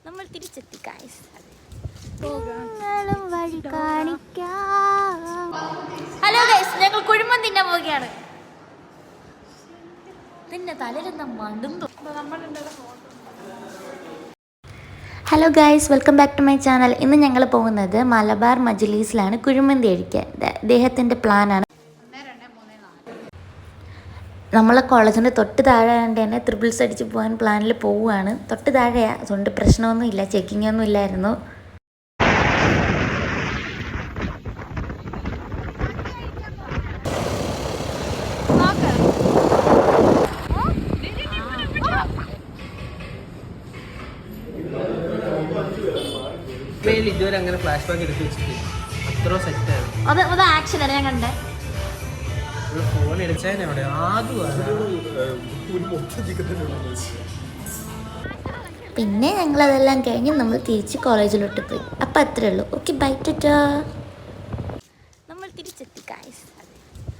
നമ്മൾ തിരിച്ചെത്തി guys. Hello guys, ഞങ്ങൾ കുഴിമന്തി തിന്നാൻ പോവുകയാണ്. പിന്നെ തലരുന്ന മടുന്നു. Hello guys, welcome back to my channel. ഇന്ന് ഞങ്ങൾ പോകുന്നത് മലബാർ മജ്‌ലിസിലാണ് കുഴിമന്തി കഴിക്കാൻ. അദ്ദേഹത്തിൻ്റെ പ്ലാനാണ്. നമ്മളെ കോളേജിൻ്റെ തൊട്ട് താഴെ കണ്ട് തന്നെ ത്രിബിൾസ് അടിച്ച് പോകാൻ പ്ലാനിൽ പോവുകയാണ്. തൊട്ട് താഴെയാണ്, അതുകൊണ്ട് പ്രശ്നമൊന്നും ഇല്ല, ചെക്കിംഗ് ഒന്നും ഇല്ലായിരുന്നു. ഇതുവരെ അങ്ങനെ ഫ്ലാഷ് ബാക്ക് എടുത്ത് വെച്ചിട്ട് അത്ര സെറ്റാണ്. അത് ആക്ഷനാണ് ഞാൻ കണ്ടേ. ഫോൺ എടുത്തതിന് അവിടെ പിന്നെ ഞങ്ങളതെല്ലാം കഴിഞ്ഞ് നമ്മൾ തിരിച്ച് കോളേജിലോട്ട് പോയി. അപ്പം അത്രേ ഉള്ളൂ. Okay, bye tata. നമ്മൾ തിരിച്ചെത്തി ഗൈസ്.